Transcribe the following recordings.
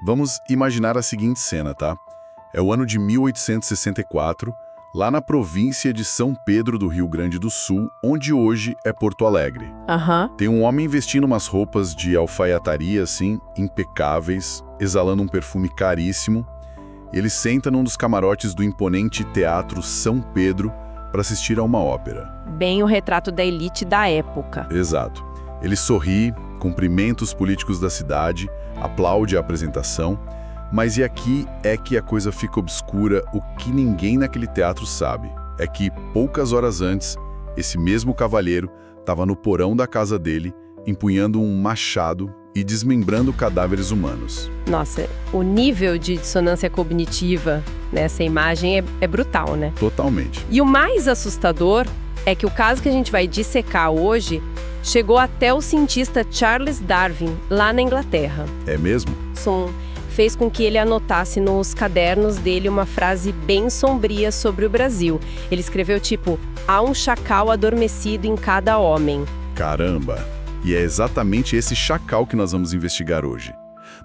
Vamos imaginar a seguinte cena, tá? É o ano de 1864, lá na província de São Pedro do Rio Grande do Sul, onde hoje é Porto Alegre. Aham. Tem um homem vestindo umas roupas de alfaiataria, assim, impecáveis, exalando um perfume caríssimo. Ele senta num dos camarotes do imponente Teatro São Pedro para assistir a uma ópera. Bem o retrato da elite da época. Exato. Ele sorri, cumprimenta os políticos da cidade, aplaude a apresentação, mas e aqui é que a coisa fica obscura. O que ninguém naquele teatro sabe é que, poucas horas antes, esse mesmo cavalheiro estava no porão da casa dele, empunhando um machado e desmembrando cadáveres humanos. Nossa, o nível de dissonância cognitiva nessa imagem é brutal, né? Totalmente. E o mais assustador é que o caso que a gente vai dissecar hoje chegou até o cientista Charles Darwin, lá na Inglaterra. É mesmo? Isso fez com que ele anotasse nos cadernos dele uma frase bem sombria sobre o Brasil. Ele escreveu tipo, há um chacal adormecido em cada homem. Caramba! E é exatamente esse chacal que nós vamos investigar hoje.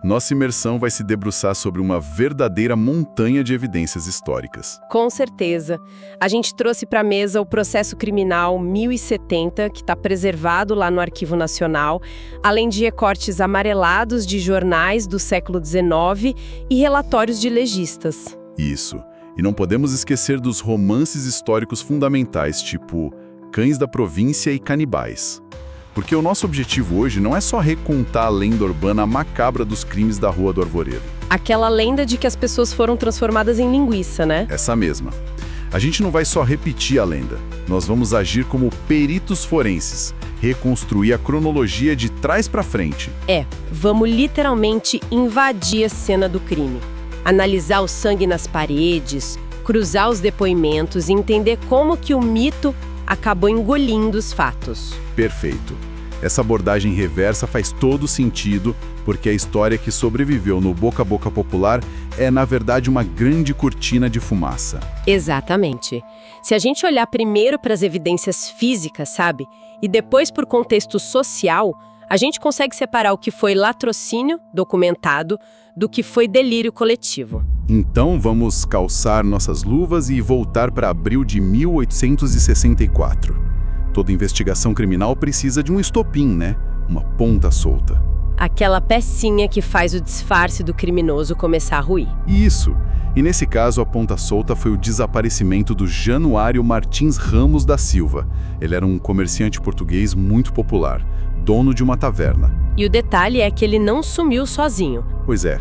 Nossa imersão vai se debruçar sobre uma verdadeira montanha de evidências históricas. Com certeza. A gente trouxe para a mesa o processo criminal 1070, que está preservado lá no Arquivo Nacional, além de recortes amarelados de jornais do século XIX e relatórios de legistas. Isso. E não podemos esquecer dos romances históricos fundamentais, tipo Cães da Província e Canibais. Porque o nosso objetivo hoje não é só recontar a lenda urbana macabra dos crimes da Rua do Arvoredo. Aquela lenda de que as pessoas foram transformadas em linguiça, né? Essa mesma. A gente não vai só repetir a lenda, nós vamos agir como peritos forenses, reconstruir a cronologia de trás para frente. Vamos literalmente invadir a cena do crime. Analisar o sangue nas paredes, cruzar os depoimentos e entender como que o mito acabou engolindo os fatos. Perfeito. Essa abordagem reversa faz todo sentido, porque a história que sobreviveu no boca a boca popular é, na verdade, uma grande cortina de fumaça. Exatamente. Se a gente olhar primeiro para as evidências físicas, sabe? E depois por contexto social, a gente consegue separar o que foi latrocínio, documentado, do que foi delírio coletivo. Então vamos calçar nossas luvas e voltar para abril de 1864. Toda investigação criminal precisa de um estopim, né? Uma ponta solta. Aquela pecinha que faz o disfarce do criminoso começar a ruir. Isso. E nesse caso, a ponta solta foi o desaparecimento do Januário Martins Ramos da Silva. Ele era um comerciante português muito popular, dono de uma taverna. E o detalhe é que ele não sumiu sozinho. Pois é.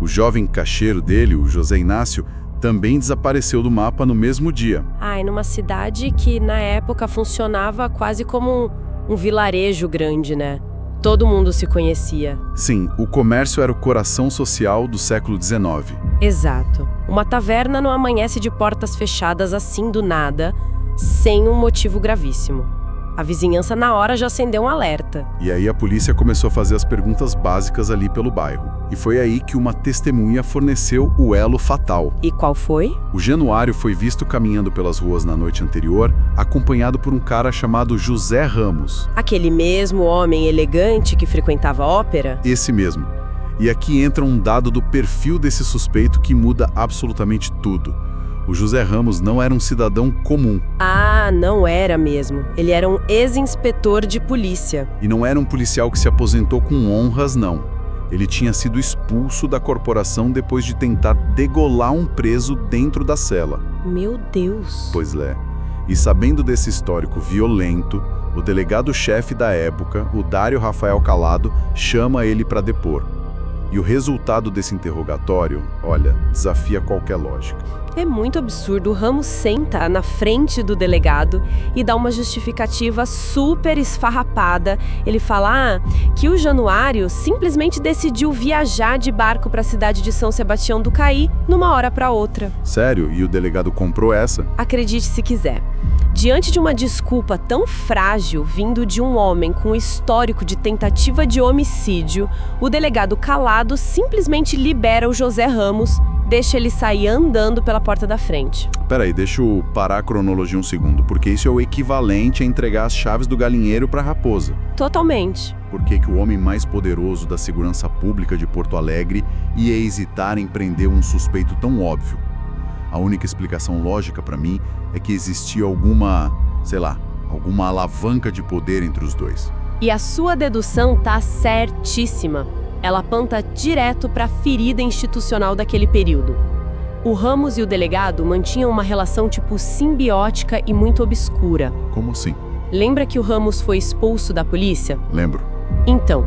O jovem caixeiro dele, o José Inácio, também desapareceu do mapa no mesmo dia. Numa cidade que na época funcionava quase como um vilarejo grande, né? Todo mundo se conhecia. Sim, o comércio era o coração social do século XIX. Exato. Uma taverna não amanhece de portas fechadas assim do nada, sem um motivo gravíssimo. A vizinhança na hora já acendeu um alerta. E aí a polícia começou a fazer as perguntas básicas ali pelo bairro. E foi aí que uma testemunha forneceu o elo fatal. E qual foi? O Januário foi visto caminhando pelas ruas na noite anterior, acompanhado por um cara chamado José Ramos. Aquele mesmo homem elegante que frequentava a ópera? Esse mesmo. E aqui entra um dado do perfil desse suspeito que muda absolutamente tudo. O José Ramos não era um cidadão comum. Não era mesmo. Ele era um ex-inspetor de polícia. E não era um policial que se aposentou com honras, não. Ele tinha sido expulso da corporação depois de tentar degolar um preso dentro da cela. Meu Deus! Pois é. E sabendo desse histórico violento, o delegado-chefe da época, o Dário Rafael Calado, chama ele para depor. E o resultado desse interrogatório, olha, desafia qualquer lógica. É muito absurdo. O Ramos senta na frente do delegado e dá uma justificativa super esfarrapada. Ele fala que o Januário simplesmente decidiu viajar de barco para a cidade de São Sebastião do Caí numa hora para outra. Sério? E o delegado comprou essa? Acredite se quiser. Diante de uma desculpa tão frágil vindo de um homem com histórico de tentativa de homicídio, o delegado Calado simplesmente libera o José Ramos, deixa ele sair andando pela porta da frente. Peraí, deixa eu parar a cronologia um segundo, porque isso é o equivalente a entregar as chaves do galinheiro para a raposa. Totalmente. Por que que o homem mais poderoso da segurança pública de Porto Alegre ia hesitar em prender um suspeito tão óbvio? A única explicação lógica para mim é que existia alguma alavanca de poder entre os dois. E a sua dedução tá certíssima. Ela aponta direto para a ferida institucional daquele período. O Ramos e o delegado mantinham uma relação tipo simbiótica e muito obscura. Como assim? Lembra que o Ramos foi expulso da polícia? Lembro. Então,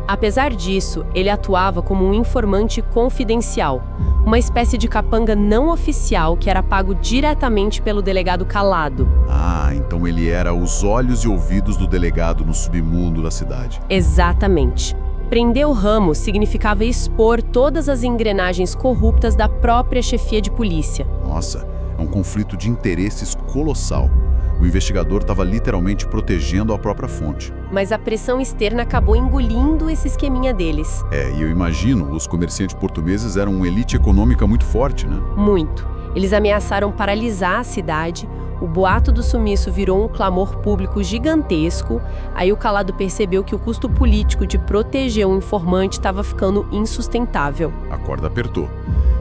apesar disso, ele atuava como um informante confidencial, uma espécie de capanga não oficial que era pago diretamente pelo delegado Calado. Ah, então ele era os olhos e ouvidos do delegado no submundo da cidade. Exatamente. Prender o Ramos significava expor todas as engrenagens corruptas da própria chefia de polícia. Nossa, é um conflito de interesses colossal. O investigador estava literalmente protegendo a própria fonte. Mas a pressão externa acabou engolindo esse esqueminha deles. E eu imagino, os comerciantes portugueses eram uma elite econômica muito forte, né? Muito. Eles ameaçaram paralisar a cidade, o boato do sumiço virou um clamor público gigantesco, aí o Calado percebeu que o custo político de proteger um informante estava ficando insustentável. A corda apertou.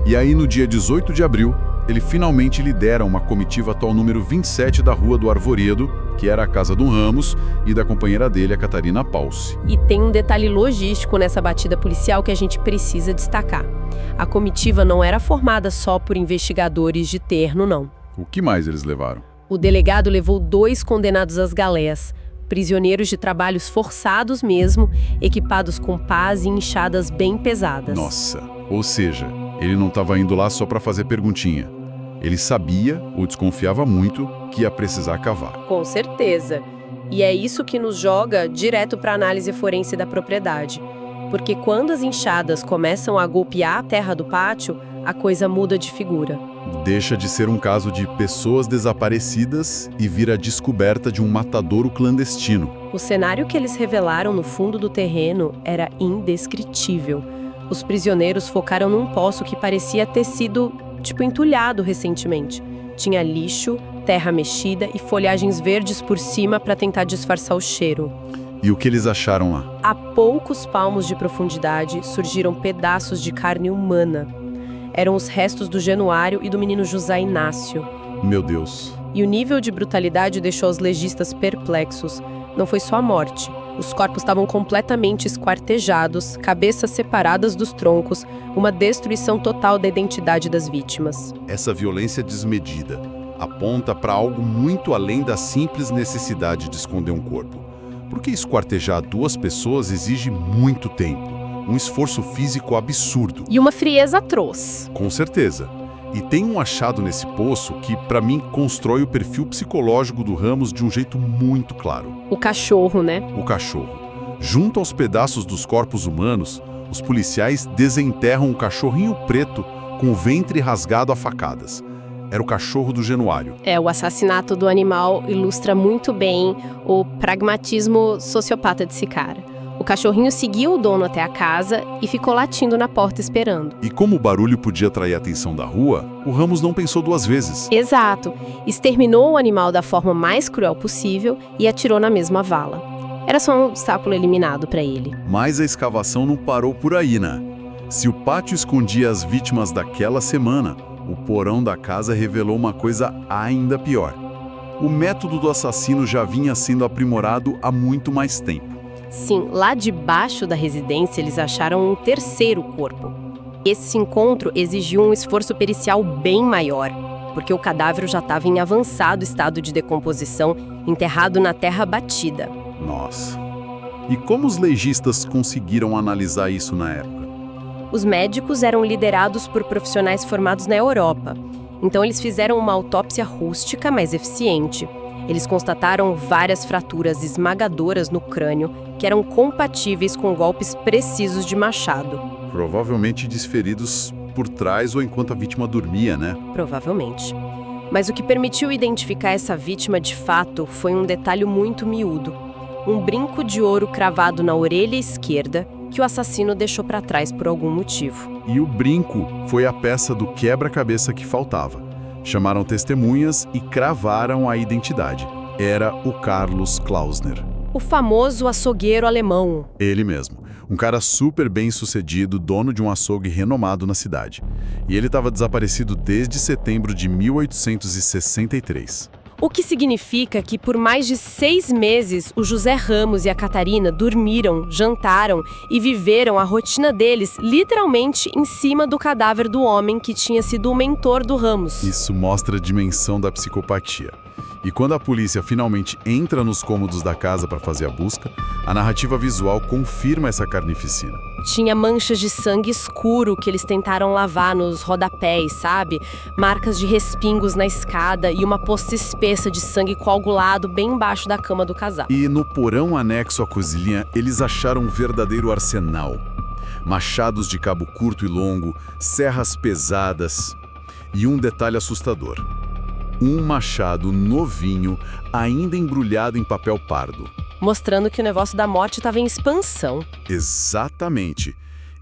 E aí, no dia 18 de abril, ele finalmente lidera uma comitiva atual número 27 da Rua do Arvoredo, que era a casa do Ramos e da companheira dele, a Catarina Pause. E tem um detalhe logístico nessa batida policial que a gente precisa destacar. A comitiva não era formada só por investigadores de terno, não. O que mais eles levaram? O delegado levou 2 condenados às galés, prisioneiros de trabalhos forçados mesmo, equipados com pás e enxadas bem pesadas. Nossa, ou seja, ele não estava indo lá só para fazer perguntinha. Ele sabia, ou desconfiava muito, que ia precisar cavar. Com certeza. E é isso que nos joga direto para a análise forense da propriedade. Porque quando as enxadas começam a golpear a terra do pátio, a coisa muda de figura. Deixa de ser um caso de pessoas desaparecidas e vira a descoberta de um matadouro clandestino. O cenário que eles revelaram no fundo do terreno era indescritível. Os prisioneiros focaram num poço que parecia ter sido, entulhado recentemente. Tinha lixo, terra mexida e folhagens verdes por cima para tentar disfarçar o cheiro. E o que eles acharam lá? A poucos palmos de profundidade surgiram pedaços de carne humana. Eram os restos do Januário e do menino José Inácio. Meu Deus. E o nível de brutalidade deixou os legistas perplexos. Não foi só a morte. Os corpos estavam completamente esquartejados, cabeças separadas dos troncos, uma destruição total da identidade das vítimas. Essa violência desmedida aponta para algo muito além da simples necessidade de esconder um corpo. Porque esquartejar 2 pessoas exige muito tempo, um esforço físico absurdo. E uma frieza atroz. Com certeza. E tem um achado nesse poço que, para mim, constrói o perfil psicológico do Ramos de um jeito muito claro. O cachorro, né? O cachorro. Junto aos pedaços dos corpos humanos, os policiais desenterram um cachorrinho preto com o ventre rasgado a facadas. Era o cachorro do Januário. O assassinato do animal ilustra muito bem o pragmatismo sociopata desse cara. O cachorrinho seguiu o dono até a casa e ficou latindo na porta esperando. E como o barulho podia atrair a atenção da rua, o Ramos não pensou 2 vezes. Exato. Exterminou o animal da forma mais cruel possível e atirou na mesma vala. Era só um obstáculo eliminado para ele. Mas a escavação não parou por aí, né? Se o pátio escondia as vítimas daquela semana, o porão da casa revelou uma coisa ainda pior. O método do assassino já vinha sendo aprimorado há muito mais tempo. Sim, lá debaixo da residência eles acharam um 3º corpo. Esse encontro exigiu um esforço pericial bem maior, porque o cadáver já estava em avançado estado de decomposição, enterrado na terra batida. Nossa. E como os legistas conseguiram analisar isso na época? Os médicos eram liderados por profissionais formados na Europa. Então eles fizeram uma autópsia rústica, mas eficiente. Eles constataram várias fraturas esmagadoras no crânio que eram compatíveis com golpes precisos de machado. Provavelmente desferidos por trás ou enquanto a vítima dormia, né? Provavelmente. Mas o que permitiu identificar essa vítima de fato foi um detalhe muito miúdo. Um brinco de ouro cravado na orelha esquerda que o assassino deixou para trás por algum motivo. E o brinco foi a peça do quebra-cabeça que faltava. Chamaram testemunhas e cravaram a identidade. Era o Carlos Klausner. O famoso açougueiro alemão. Ele mesmo. Um cara super bem-sucedido, dono de um açougue renomado na cidade. E ele estava desaparecido desde setembro de 1863. O que significa que por mais de 6 meses, o José Ramos e a Catarina dormiram, jantaram e viveram a rotina deles literalmente em cima do cadáver do homem que tinha sido o mentor do Ramos. Isso mostra a dimensão da psicopatia. E quando a polícia finalmente entra nos cômodos da casa para fazer a busca, a narrativa visual confirma essa carnificina. Tinha manchas de sangue escuro que eles tentaram lavar nos rodapés, sabe? Marcas de respingos na escada e uma poça espessa de sangue coagulado bem embaixo da cama do casal. E no porão anexo à cozinha, eles acharam um verdadeiro arsenal. Machados de cabo curto e longo, serras pesadas e um detalhe assustador. Um machado novinho, ainda embrulhado em papel pardo. Mostrando que o negócio da morte estava em expansão. Exatamente.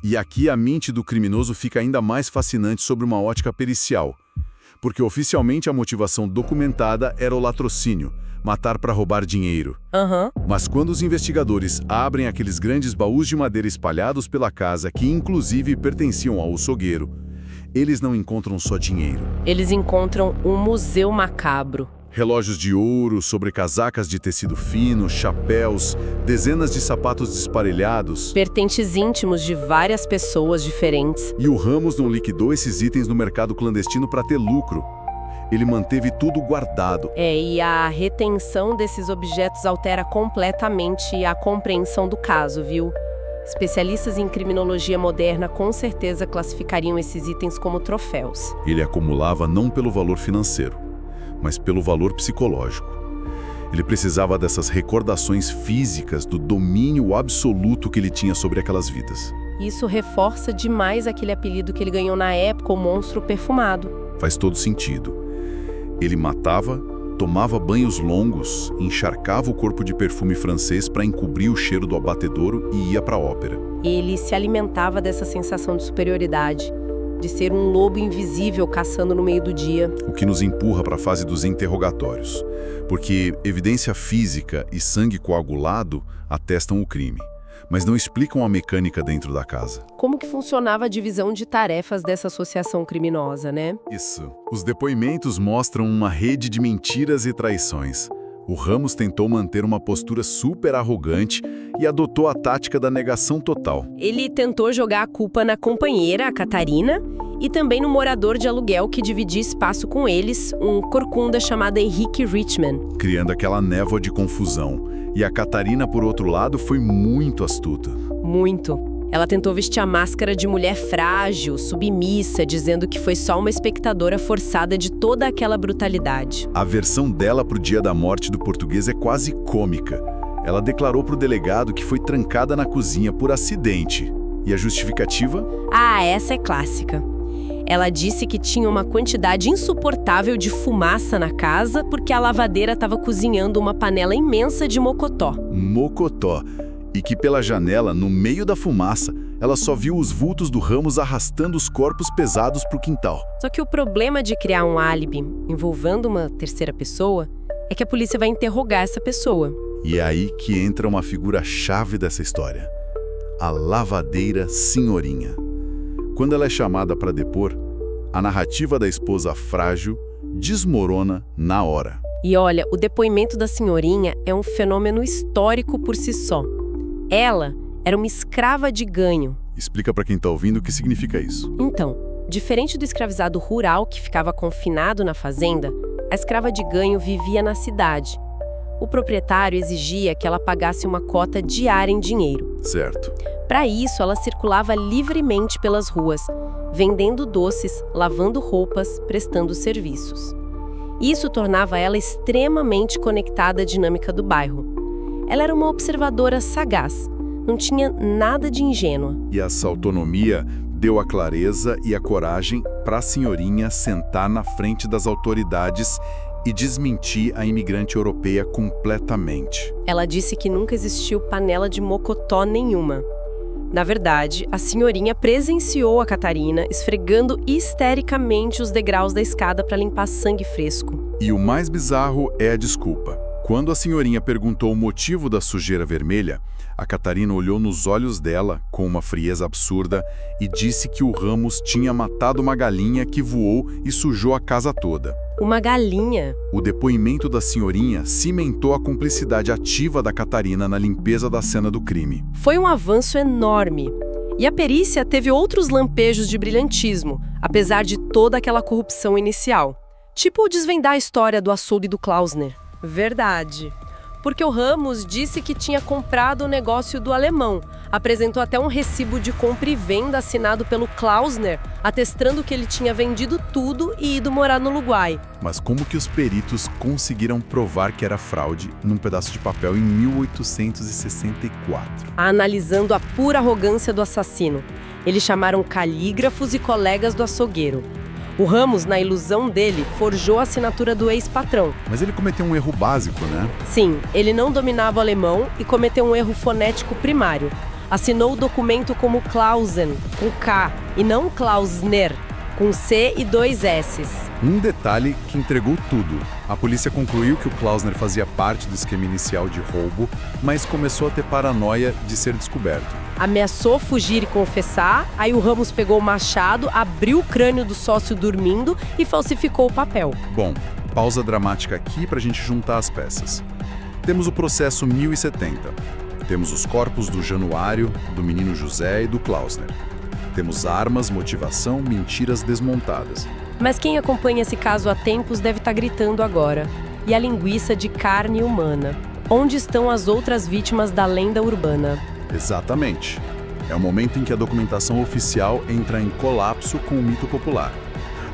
E aqui a mente do criminoso fica ainda mais fascinante sobre uma ótica pericial. Porque oficialmente a motivação documentada era o latrocínio, matar para roubar dinheiro. Mas quando os investigadores abrem aqueles grandes baús de madeira espalhados pela casa, que inclusive pertenciam ao açougueiro, eles não encontram só dinheiro. Eles encontram um museu macabro. Relógios de ouro, sobrecasacas de tecido fino, chapéus, dezenas de sapatos desparelhados. Pertences íntimos de várias pessoas diferentes. E o Ramos não liquidou esses itens no mercado clandestino para ter lucro. Ele manteve tudo guardado. E a retenção desses objetos altera completamente a compreensão do caso, viu? Especialistas em criminologia moderna com certeza classificariam esses itens como troféus. Ele acumulava não pelo valor financeiro, mas pelo valor psicológico. Ele precisava dessas recordações físicas do domínio absoluto que ele tinha sobre aquelas vidas. Isso reforça demais aquele apelido que ele ganhou na época, o monstro perfumado. Faz todo sentido. Ele matava, tomava banhos longos, encharcava o corpo de perfume francês para encobrir o cheiro do abatedouro e ia para a ópera. Ele se alimentava dessa sensação de superioridade, de ser um lobo invisível caçando no meio do dia. O que nos empurra para a fase dos interrogatórios, porque evidência física e sangue coagulado atestam o crime, mas não explicam a mecânica dentro da casa. Como que funcionava a divisão de tarefas dessa associação criminosa, né? Isso. Os depoimentos mostram uma rede de mentiras e traições. O Ramos tentou manter uma postura super arrogante e adotou a tática da negação total. Ele tentou jogar a culpa na companheira, a Catarina, e também no morador de aluguel que dividia espaço com eles, um corcunda chamado Henrique Richman. Criando aquela névoa de confusão. E a Catarina, por outro lado, foi muito astuta. Muito. Ela tentou vestir a máscara de mulher frágil, submissa, dizendo que foi só uma espectadora forçada de toda aquela brutalidade. A versão dela pro dia da morte do português é quase cômica. Ela declarou pro delegado que foi trancada na cozinha por acidente. E a justificativa? Essa é clássica. Ela disse que tinha uma quantidade insuportável de fumaça na casa porque a lavadeira estava cozinhando uma panela imensa de mocotó. Mocotó. E que pela janela, no meio da fumaça, ela só viu os vultos do Ramos arrastando os corpos pesados para o quintal. Só que o problema de criar um álibi envolvendo uma terceira pessoa é que a polícia vai interrogar essa pessoa. E é aí que entra uma figura-chave dessa história. A lavadeira senhorinha. Quando ela é chamada para depor, a narrativa da esposa frágil desmorona na hora. E olha, o depoimento da senhorinha é um fenômeno histórico por si só. Ela era uma escrava de ganho. Explica para quem está ouvindo o que significa isso. Então, diferente do escravizado rural que ficava confinado na fazenda, a escrava de ganho vivia na cidade. O proprietário exigia que ela pagasse uma cota diária em dinheiro. Certo. Para isso, ela circulava livremente pelas ruas, vendendo doces, lavando roupas, prestando serviços. Isso tornava ela extremamente conectada à dinâmica do bairro. Ela era uma observadora sagaz, não tinha nada de ingênua. E essa autonomia deu a clareza e a coragem para a senhorinha sentar na frente das autoridades e desmentir a imigrante europeia completamente. Ela disse que nunca existiu panela de mocotó nenhuma. Na verdade, a senhorinha presenciou a Catarina esfregando histericamente os degraus da escada para limpar sangue fresco. E o mais bizarro é a desculpa. Quando a senhorinha perguntou o motivo da sujeira vermelha, a Catarina olhou nos olhos dela com uma frieza absurda e disse que o Ramos tinha matado uma galinha que voou e sujou a casa toda. Uma galinha? O depoimento da senhorinha cimentou a cumplicidade ativa da Catarina na limpeza da cena do crime. Foi um avanço enorme. E a perícia teve outros lampejos de brilhantismo, apesar de toda aquela corrupção inicial. Tipo desvendar a história do açougue do Klausner. Verdade. Porque o Ramos disse que tinha comprado o negócio do alemão. Apresentou até um recibo de compra e venda assinado pelo Klausner, atestando que ele tinha vendido tudo e ido morar no Uruguai. Mas como que os peritos conseguiram provar que era fraude num pedaço de papel em 1864? Analisando a pura arrogância do assassino. Eles chamaram calígrafos e colegas do açougueiro. O Ramos, na ilusão dele, forjou a assinatura do ex-patrão. Mas ele cometeu um erro básico, né? Sim, ele não dominava o alemão e cometeu um erro fonético primário. Assinou o documento como Klausen, com K, e não Klausner, com C e 2 S's. Um detalhe que entregou tudo. A polícia concluiu que o Klausner fazia parte do esquema inicial de roubo, mas começou a ter paranoia de ser descoberto. Ameaçou fugir e confessar, aí o Ramos pegou o machado, abriu o crânio do sócio dormindo e falsificou o papel. Bom, pausa dramática aqui pra gente juntar as peças. Temos o processo 1070. Temos os corpos do Januário, do menino José e do Klausner. Temos armas, motivação, mentiras desmontadas. Mas quem acompanha esse caso há tempos deve estar gritando agora. E a linguiça de carne humana? Onde estão as outras vítimas da lenda urbana? Exatamente. É o momento em que a documentação oficial entra em colapso com o mito popular.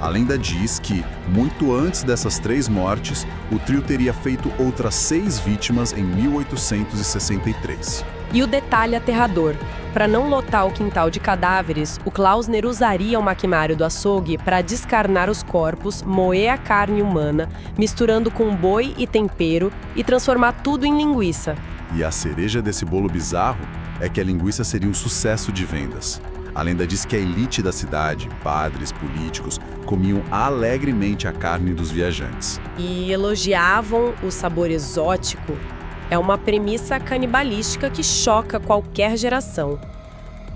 A lenda diz que, muito antes dessas 3 mortes, o trio teria feito outras 6 vítimas em 1863. E o detalhe aterrador: para não lotar o quintal de cadáveres, o Klausner usaria o maquinário do açougue para descarnar os corpos, moer a carne humana, misturando com boi e tempero e transformar tudo em linguiça. E a cereja desse bolo bizarro é que a linguiça seria um sucesso de vendas. A lenda diz que a elite da cidade, padres, políticos, comiam alegremente a carne dos viajantes. E elogiavam o sabor exótico. É uma premissa canibalística que choca qualquer geração.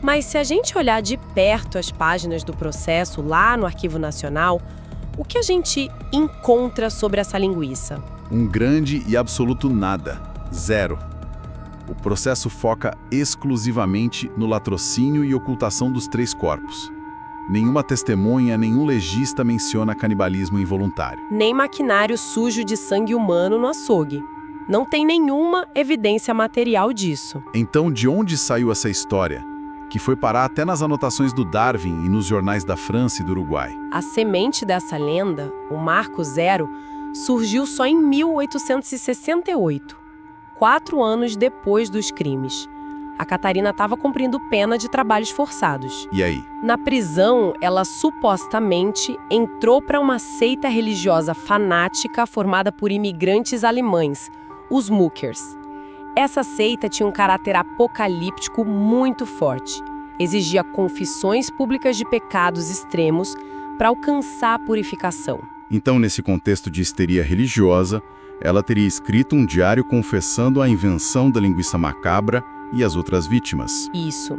Mas se a gente olhar de perto as páginas do processo lá no Arquivo Nacional, o que a gente encontra sobre essa linguiça? Um grande e absoluto nada. Zero. O processo foca exclusivamente no latrocínio e ocultação dos 3 corpos. Nenhuma testemunha, nenhum legista menciona canibalismo involuntário. Nem maquinário sujo de sangue humano no açougue. Não tem nenhuma evidência material disso. Então, de onde saiu essa história? Que foi parar até nas anotações do Darwin e nos jornais da França e do Uruguai. A semente dessa lenda, o Marco Zero, surgiu só em 1868. 4 anos depois dos crimes. A Catarina estava cumprindo pena de trabalhos forçados. E aí? Na prisão, ela supostamente entrou para uma seita religiosa fanática formada por imigrantes alemães, os Muckers. Essa seita tinha um caráter apocalíptico muito forte. Exigia confissões públicas de pecados extremos para alcançar a purificação. Então, nesse contexto de histeria religiosa, ela teria escrito um diário confessando a invenção da linguiça macabra e as outras vítimas. Isso.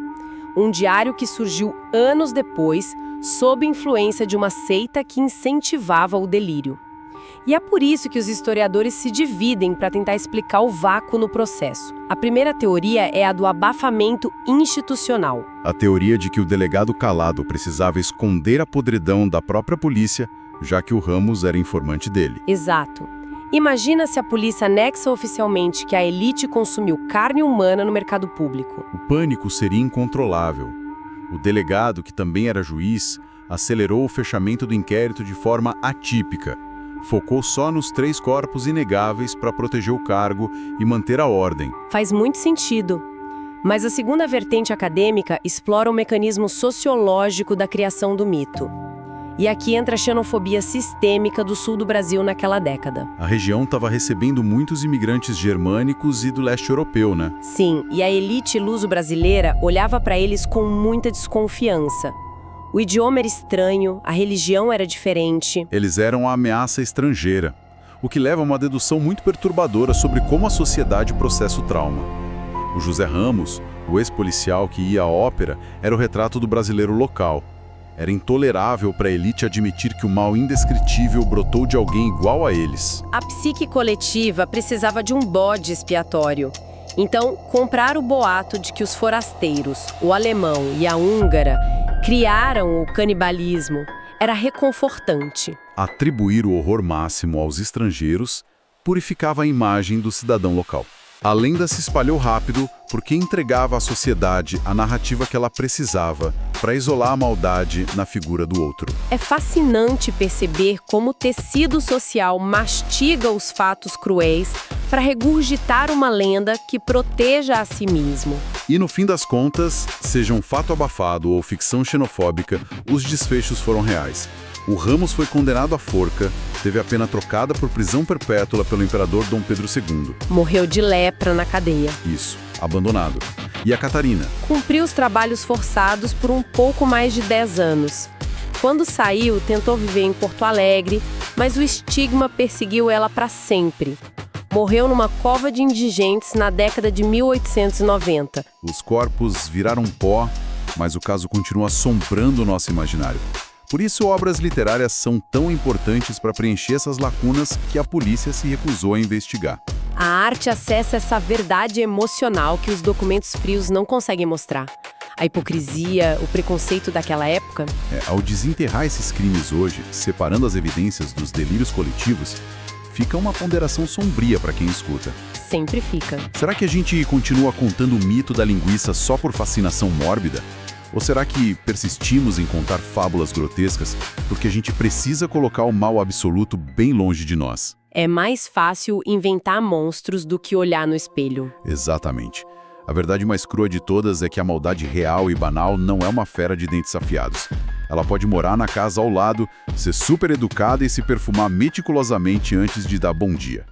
Um diário que surgiu anos depois, sob influência de uma seita que incentivava o delírio. E é por isso que os historiadores se dividem para tentar explicar o vácuo no processo. A primeira teoria é a do abafamento institucional. A teoria de que o delegado calado precisava esconder a podridão da própria polícia, já que o Ramos era informante dele. Exato. Imagina se a polícia anexa oficialmente que a elite consumiu carne humana no mercado público. O pânico seria incontrolável. O delegado, que também era juiz, acelerou o fechamento do inquérito de forma atípica. Focou só nos 3 corpos inegáveis para proteger o cargo e manter a ordem. Faz muito sentido. Mas a segunda vertente acadêmica explora o mecanismo sociológico da criação do mito. E aqui entra a xenofobia sistêmica do sul do Brasil naquela década. A região estava recebendo muitos imigrantes germânicos e do leste europeu, né? Sim, e a elite luso-brasileira olhava para eles com muita desconfiança. O idioma era estranho, a religião era diferente. Eles eram a ameaça estrangeira, o que leva a uma dedução muito perturbadora sobre como a sociedade processa o trauma. O José Ramos, o ex-policial que ia à ópera, era o retrato do brasileiro local. Era intolerável para a elite admitir que o mal indescritível brotou de alguém igual a eles. A psique coletiva precisava de um bode expiatório. Então, comprar o boato de que os forasteiros, o alemão e a húngara, criaram o canibalismo era reconfortante. Atribuir o horror máximo aos estrangeiros purificava a imagem do cidadão local. A lenda se espalhou rápido porque entregava à sociedade a narrativa que ela precisava para isolar a maldade na figura do outro. É fascinante perceber como o tecido social mastiga os fatos cruéis para regurgitar uma lenda que proteja a si mesmo. E no fim das contas, seja um fato abafado ou ficção xenofóbica, os desfechos foram reais. O Ramos foi condenado à forca, teve a pena trocada por prisão perpétua pelo imperador Dom Pedro II. Morreu de lepra na cadeia. Isso, abandonado. E a Catarina? Cumpriu os trabalhos forçados por um pouco mais de 10 anos. Quando saiu, tentou viver em Porto Alegre, mas o estigma perseguiu ela para sempre. Morreu numa cova de indigentes na década de 1890. Os corpos viraram pó, mas o caso continua assombrando o nosso imaginário. Por isso, obras literárias são tão importantes para preencher essas lacunas que a polícia se recusou a investigar. A arte acessa essa verdade emocional que os documentos frios não conseguem mostrar. A hipocrisia, o preconceito daquela época. Ao desenterrar esses crimes hoje, separando as evidências dos delírios coletivos, fica uma ponderação sombria para quem escuta. Sempre fica. Será que a gente continua contando o mito da linguiça só por fascinação mórbida? Ou será que persistimos em contar fábulas grotescas porque a gente precisa colocar o mal absoluto bem longe de nós? É mais fácil inventar monstros do que olhar no espelho. Exatamente. A verdade mais crua de todas é que a maldade real e banal não é uma fera de dentes afiados. Ela pode morar na casa ao lado, ser super educada e se perfumar meticulosamente antes de dar bom dia.